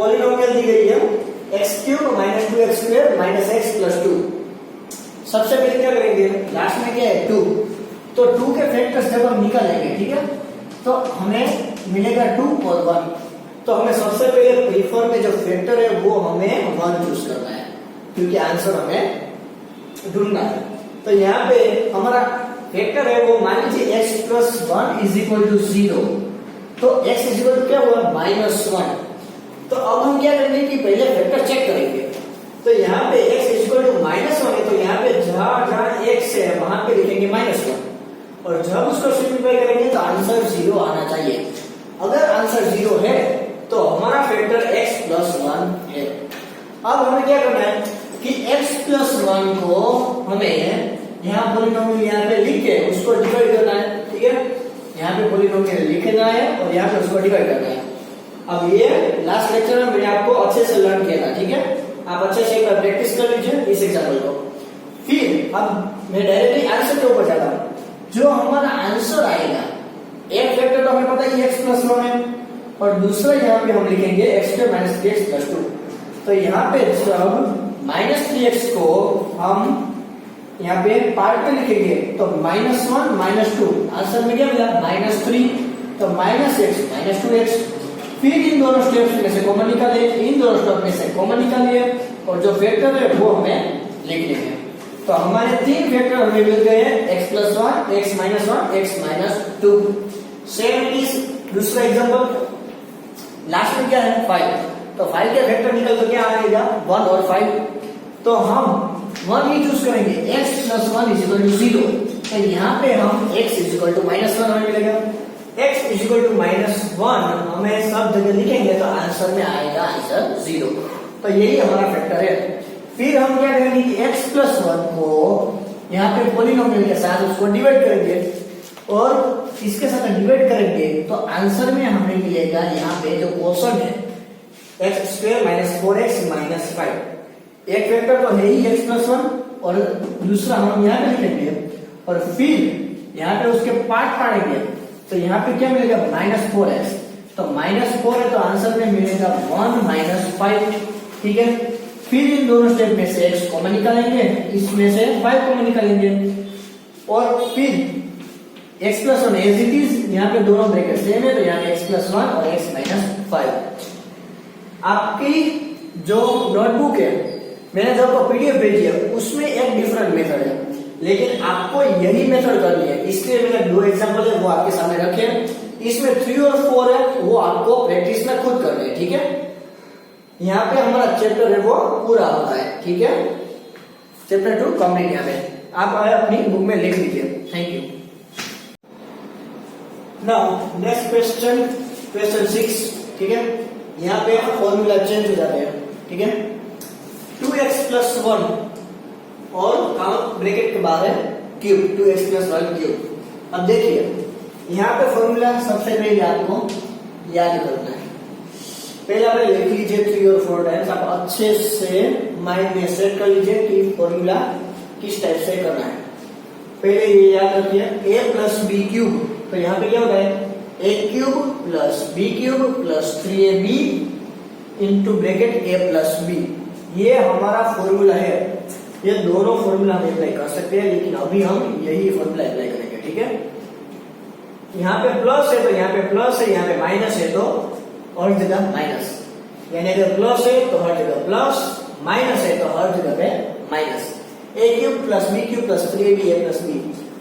Polynomial दी गई है x³ minus 2x² minus x plus 2। सबसे पहले क्या करेंगे, लास्ट में क्या है 2, तो 2 के फैक्टर्स जब हम निकालेंगे, ठीक है, तो हमें मिलेगा 2 और 1। तो हमें सबसे पहले प्रीफर में जो फैक्टर है वो हमें 1 चूज करना है, क्योंकि आंसर हमें ढूंढना है। तो यहाँ पे हमारा फैक्टर है वो मान लीजिए x plus 1 is equal to 0, तो x इज इक्वल टू क्या हुआ -1। तो अब हम क्या करेंगे कि पहले फैक्टर चेक करेंगे। तो यहाँ पे x इज इक्वल टू -1 है, तो यहाँ पे जहां x है वहां पे लिखेंगे -1, और जब उसको सिंप्लीफाई करेंगे तो आंसर 0 आना चाहिए। अगर आंसर 0 है तो हमारा फैक्टर x प्लस 1 है। अब हमें क्या करना है कि x प्लस 1 को हमें यहाँ पॉलिनोमियल यहाँ पे लिख के उसको डिवाइड करना है, ठीक है, यहाँ पे पॉलिनोमियल लिखना है और यहाँ पे उसको डिवाइड करना है। अब ये लास्ट लेक्चर में मैंने आपको अच्छे से लर्न किया था, ठीक है, आप अच्छे से एक बार प्रैक्टिस कर लीजिए इस एग्जाम्पल को। फिर अब मैं डायरेक्टली आंसर के ऊपर जाता हूँ। जो हमारा आंसर आएगा, एक फैक्टर तो हमें पता है x प्लस 1 है, और दूसरा यहाँ पे हम लिखेंगे x² माइनस 3x प्लस 2। तो यहाँ पे जब -3x को हम यहाँ पे पार्ट में लिखेंगे तो -1 -2, आंसर में क्या मिला -3, तो -x -2x। फिर इन दोनों स्टेप्स में से कॉमन निकालिए, इन दोनों स्टेप में से कॉमन निकालिए, और जो फैक्टर है वो हमें लिखने हैं। तो हमारे 3 फैक्टर हमें मिल गए हैं, x plus 1, x minus 1, x minus 2। Same is दूसरा एग्जांपल, लास्ट में क्या है 5, तो 5 के फैक्टर निकल तो क्या आएगा 1 और 5, तो हम 1 ही चूज करेंगे, x plus 1 is equal to 0। तो यहाँ पे हम x इज इक्वल टू -1 हमें मिलेगा, x इज इक्वल टू -1 हमें सब जगह लिखेंगे तो आंसर में आएगा आंसर 0। तो यही हमारा फैक्टर है। फिर हम क्या करेंगे कि x प्लस 1 को यहाँ पे पॉलिनोमियल के साथ उसको डिवाइड करेंगे, और इसके साथ डिवाइड करेंगे तो आंसर में हमें मिलेगा यहाँ पे जो क्वोशंट है x² माइनस 4x माइनस 5। एक फैक्टर तो है ही x प्लस 1, और दूसरा हम यहाँ पे लिखेंगे, और फिर यहाँ पे उसके पार्ट पाड़ेंगे, तो यहाँ पे क्या मिलेगा -4x। तो -4 है तो आंसर में मिलेगा 1 -5, ठीक है। फिर इन दोनों स्टेप में से x कॉमन निकालेंगे, इसमें से 5 कॉमन निकालेंगे, और फिर x plus 1 as it is, यहाँ पे दोनों ब्रैकेट सेम है, तो यहाँ पे x प्लस 1 और x माइनस 5। आपकी जो नोटबुक है, मैंने जो आपको पीडीएफ भेजी है, उसमें एक डिफरेंट मेथड है, लेकिन आपको यही मेथड करनी है। इसलिए मैंने 2 एग्जांपल है वो आपके सामने रखे हैं। इसमें 3 और 4 है वो आपको प्रैक्टिस में खुद करने हैं, ठीक है। यहाँ पे हमारा चैप्टर है वो पूरा होता है, ठीक है, चैप्टर 2 कंप्लीट। यहाँ पे आप अपनी बुक में लिख लीजिए। Thank you. Now next question, question 6, ठीक है। यहाँ पे फॉर्मूला चेंज हो जाते हैं, ठीक है। 2x प्लस 1 और ब्रैकेट के बाद है क्यूब, 2x प्लस 1 क्यूब। अब देखिए यहाँ पे फॉर्मूला सबसे पहले आपको याद करना है। पहले आप लिख लीजिए 3 और 4 टाइम्स, आप अच्छे से माइंड में सेट कर लीजिए कि फॉर्मूला किस टाइप से करना है। पहले ये याद रखिए a प्लस बी क्यूब, तो यहाँ पे क्या होता है a cube plus b cube plus 3ab into bracket a plus b। ये हमारा फॉर्मूला है। ये दोनों फॉर्मूला हम अप्लाई कर सकते हैं, लेकिन अभी हम यही फॉर्मूला अप्लाई करेंगे, ठीक है। यहाँ पे प्लस है तो यहाँ पे प्लस है, यहाँ पे माइनस है तो हर जगह माइनस, यानी अगर प्लस है तो हर जगह प्लस, माइनस है तो हर जगह पे minus. a cube plus b cube plus 3ab a plus b।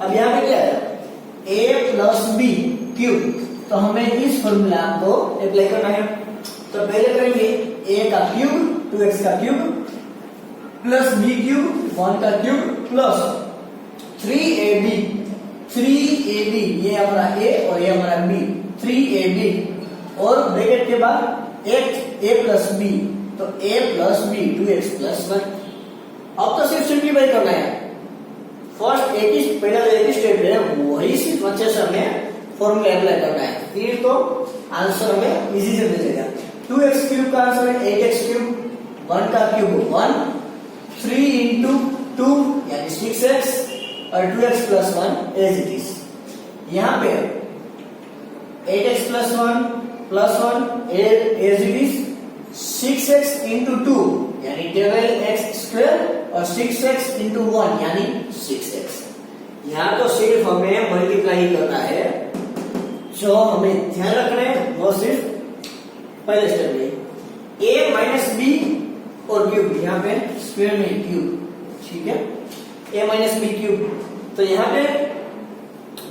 अब यहाँ पे क्या है a प्लस b क्यूब, तो हमें इस फॉर्मूला को अप्लाई करना है। तो पहले करेंगे a का क्यूब 2x का क्यूब प्लस b क्यूब 1 का क्यूब प्लस 3ab ये हमारा a और ये हमारा b, 3ab और ब्रैकेट के बाद a प्लस b, तो a plus b 2x plus 1। अब तो सिर्फ सिंप्लीफाई करना है। फर्स्ट पहला जो एक ही स्टेप है वही सिर्फ अच्छे से हमें फॉर्मूला अप्लाई करना है, फिर तो आंसर हमें इजी से मिल जाएगा। 2x क्यूब का आंसर है 8x क्यूब, 1 का क्यूब 1, 3 इंटू 2 यानी 6x और 2x plus 1 as it is. यहाँ पे 8x plus 1 as it is 6x into 2 यानी 12x² और 6x इंटू 1 यानी 6x। यहाँ तो सिर्फ हमें मल्टीप्लाई करना है, जो हमें ध्यान रखना है वो सिर्फ पहले स्टेप में a माइनस बी और क्यूब, यहाँ पे स्क्वायर में क्यूब, ठीक है, a माइनस बी क्यूब। तो यहाँ पे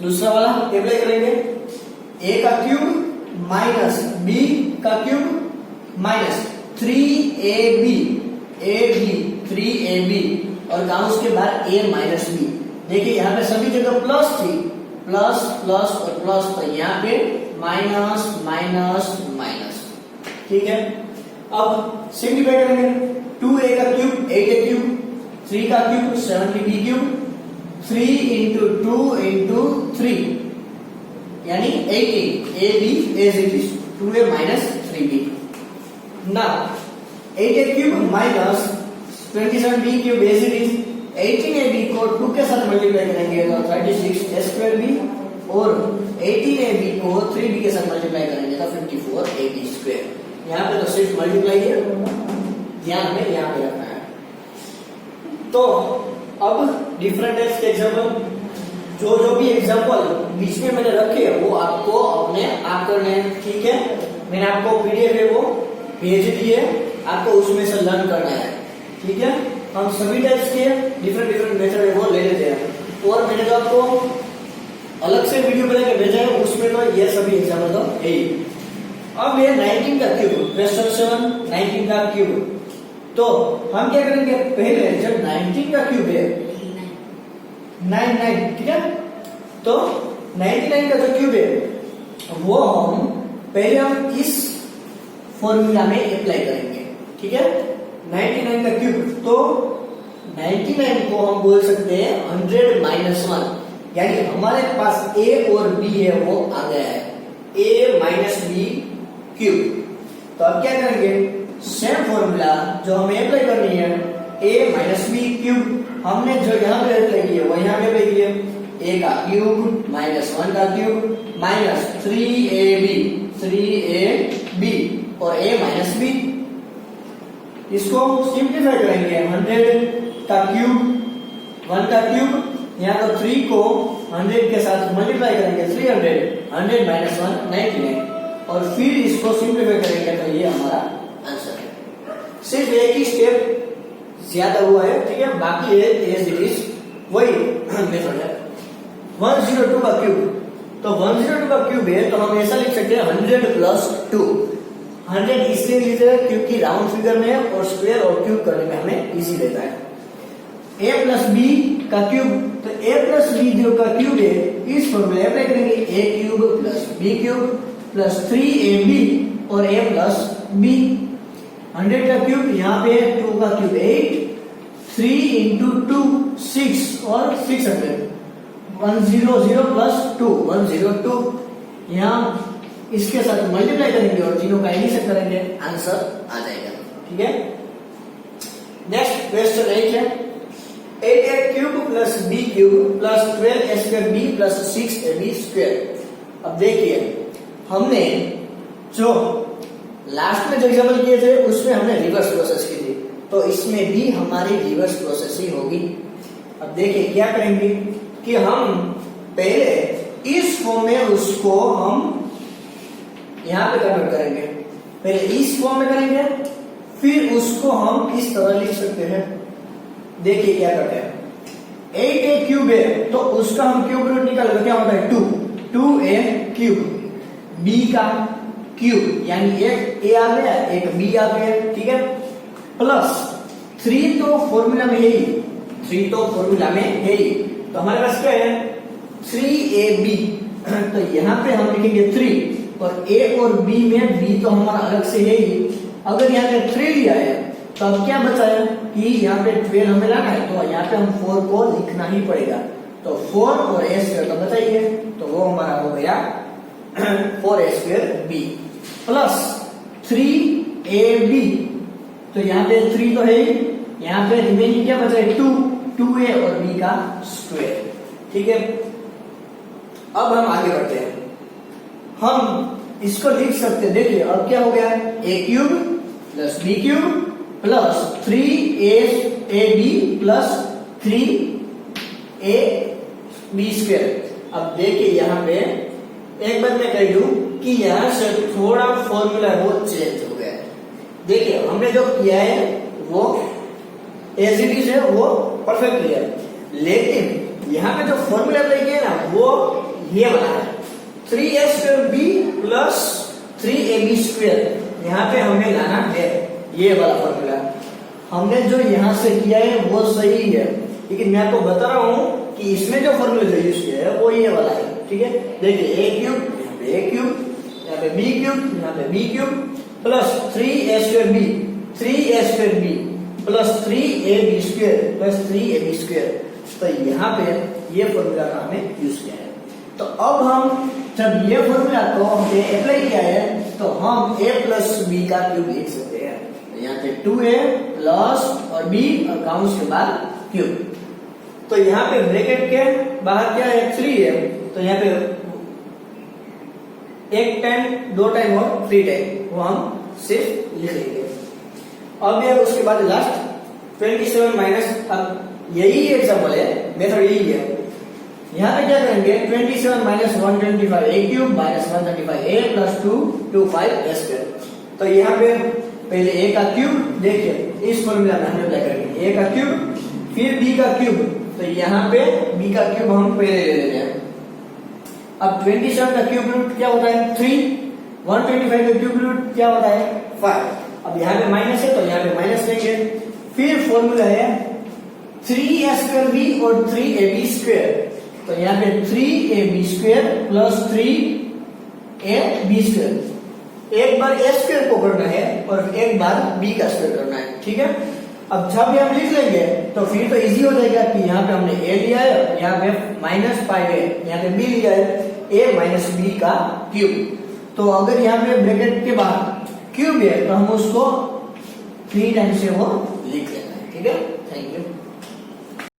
दूसरा वाला अप्लाई करेंगे, a का क्यूब माइनस b का क्यूब माइनस 3ab 3ab और काम उसके बाद a माइनस b। देखिए यहाँ पे सभी जगह प्लस थी, प्लस प्लस और प्लस, तो यहाँ पे माइनस माइनस माइनस, ठीक है। अब सिंप्लीफाई करेंगे, 2a का क्यूब 8a क्यूब, 3 का cube 7b cube, 3 into 2 into 3 यानी 18 ab as it is 2a minus 3b। Now 8a cube minus 27b cube as it is 18ab को 2 के साथ मल्टीप्लाई करेंगे तो 36a² और 18ab को 3b के साथ मल्टीप्लाई करेंगे तो 54ab²। यहाँ पे तो सिर्फ मल्टीप्लाई है, ध्यान में यहाँ पे रखना है। तो अब डिफरेंट टाइप्स के एग्जांपल, जो भी एग्जांपल बीच में मैंने रखे हैं वो आपको अपने आप करने हैं, ठीक है। मैंने आपको पीडीएफ है वो भेज दी है, आपको उसमें से लर्न करना है, ठीक है। हम सभी टाइप्स के डिफरेंट मेथड है वो ले लेते हैं, और मैंने तो आपको अलग से वीडियो बना के भेजा है, उसमें तो ये सभी एग्जांपल तो है ही। अब ये 19 का क्यूब, क्वेश्चन 7 19 का क्यूब। तो हम क्या करेंगे, पहले जब 19 का क्यूब है 99, ठीक है, तो 99 का जो क्यूब है वो हम पहले इस फॉर्मूला में अप्लाई करेंगे, ठीक है। 99 का क्यूब, तो 99 को हम बोल सकते हैं 100 माइनस 1, यानी हमारे पास a और b है वो आ गया है, a माइनस बी क्यूब। तो अब क्या करेंगे, सेम फॉर्मूला जो हमें अप्लाई करनी है, a माइनस बी क्यूब हमने जो यहाँ पे अप्लाई किया वो यहाँ पे अप्लाई किया, a का क्यूब माइनस 1 का क्यूब माइनस 3ab और a माइनस b। इसको सिंप्लीफाई करेंगे, 100 का क्यूब 1 का क्यूब, यहाँ तो 3 को 100 के साथ मल्टीप्लाई करेंगे 300, 100 माइनस 1 99, और फिर इसको सिंप्लीफाई करेंगे तो ये हमारा आंसर है। सिर्फ एक ही स्टेप ज्यादा हुआ है, ठीक है, बाकी है एज इट इज वही मेथड है। 102 का क्यूब, तो 102 का क्यूब है तो हम ऐसा लिख सकते हैं 100 प्लस 2। 100 इसलिए लिखते हैं क्योंकि राउंड फिगर में और स्क्वायर और क्यूब करने में हमें इजी रहता है। a प्लस बी का क्यूब, तो a प्लस बी जो का क्यूब है इस फॉर्मूले अप्लाई करेंगे, a cube plus b cube plus 3ab और a प्लस b। 100 का क्यूब, यहाँ पे 2 का क्यूब 8, 3 इंटू 2 6 और 600, 100 प्लस 2 102, यहाँ इसके साथ मल्टीप्लाई करेंगे और तीनों का एडिशन करेंगे, आंसर आ जाएगा, ठीक है। नेक्स्ट क्वेश्चन 8 है, 8a cube plus b cube plus 12a² plus 6ab²। अब देखिए हमने जो लास्ट में जो एग्जाम्पल किए थे उसमें हमने रिवर्स प्रोसेस की थी, तो इसमें भी हमारी रिवर्स प्रोसेस ही होगी। अब देखिए क्या करेंगे कि हम पहले इस फॉर्म में उसको हम यहाँ पे कन्वर्ट करेंगे, पहले इस फॉर्म में करेंगे, फिर उसको हम इस तरह लिख सकते हैं। देखिए क्या करते हैं, 8a क्यूब है तो उसका हम क्यूब रूट निकालेंगे, क्या होता है 2a क्यूब, b का क्यूब यानी एक a आ गया एक b आ गया, ठीक है, प्लस 3 तो फॉर्मूला में यही, 3 तो फॉर्मूला में यही, तो हमारे पास क्या है 3ab, तो यहाँ पे हम लिखेंगे 3 और a और b में b तो हमारा अलग से है ही। अगर यहाँ पे 3 लिया है तो अब क्या बचा है कि यहाँ पे 12 हमें लाना है, तो यहाँ पे हम 4 को लिखना ही पड़ेगा, तो 4 और a² तो बचाइए, तो वो हमारा हो गया 4a² प्लस 3ab, तो यहाँ पे 3 तो है ही, यहाँ पे रिमेनिंग क्या बचा है 2a और b का स्क्वायर, ठीक है। अब हम आगे बढ़ते हैं, हम इसको लिख सकते हैं, देखिए अब क्या हो गया a cube plus B cube plus 3ab plus 3ab square. अब देखिए यहाँ पे एक बार मैं कह दूं कि यहाँ से थोड़ा फॉर्मूला वो चेंज हो गया है। देखिए हमने जो किया है वो एज इट इज है, वो परफेक्टली है, लेकिन यहाँ पे जो फॉर्मूला अप्लाई किया ना वो ये वाला है 3a² प्लस 3ab स्क्वायर। यहाँ पे हमें लाना है ये वाला फॉर्मूला। हमने जो यहाँ से किया है वो सही है, लेकिन मैं आपको बता रहा हूँ कि इसमें जो फॉर्मूला जो यूज किया है वो ये वाला है। ठीक है, देखिए a क्यूब, यहाँ पे a क्यूब, यहाँ पे b क्यूब, यहाँ पे b cube plus 3a² 3a² plus 3ab square plus 3ab square. तो यहाँ पे ये फॉर्मूला का हमने यूज किया है। तो अब हम जब ये फॉर्मूला को हमने अप्लाई किया है तो हम a प्लस b का क्यूब लिख सकते हैं। तो यहाँ पे 2a प्लस और b और काउंस के बाद क्यूब। तो यहाँ पे ब्रैकेट के बाहर क्या है 3 है, तो यहाँ पे एक टाइम, दो टाइम और 3 टाइम वो हम सिर्फ लिख लेंगे। अब ये उसके बाद लास्ट 27 माइनस, अब यही एग्जाम्पल है, मेथड यही है। यहाँ पे क्या करेंगे 27 minus 125 a cube minus 135 a plus 225 a square. तो यहाँ पे पहले a का क्यूब, देखिए इस फॉर्मूला में हम अप्लाई करेंगे a का क्यूब फिर b का क्यूब। तो यहाँ पे b का क्यूब हम पहले ले लेते हैं। अब 27 का क्यूब रूट क्या होता है 3, 125 का क्यूब रूट क्या होता है 5। अब यहाँ पे माइनस है तो यहाँ पे माइनस लेंगे। फिर फॉर्मूला है 3a² और 3ab स्क्वायर। तो यहाँ पे 3ab square plus 3ab square. एक बार a स्क्वायर को करना है और एक बार b का स्क्वायर करना है। ठीक है, अब जब भी हम लिख लेंगे तो फिर तो इजी हो जाएगा कि यहाँ पे हमने a लिया है, यहाँ पे -5a, यहाँ पे b लिया है a माइनस b का क्यूब। तो अगर यहाँ पे ब्रैकेट के बाद क्यूब है तो हम उसको 3 टाइम से वो लिख लेना है। ठीक है, थैंक यू।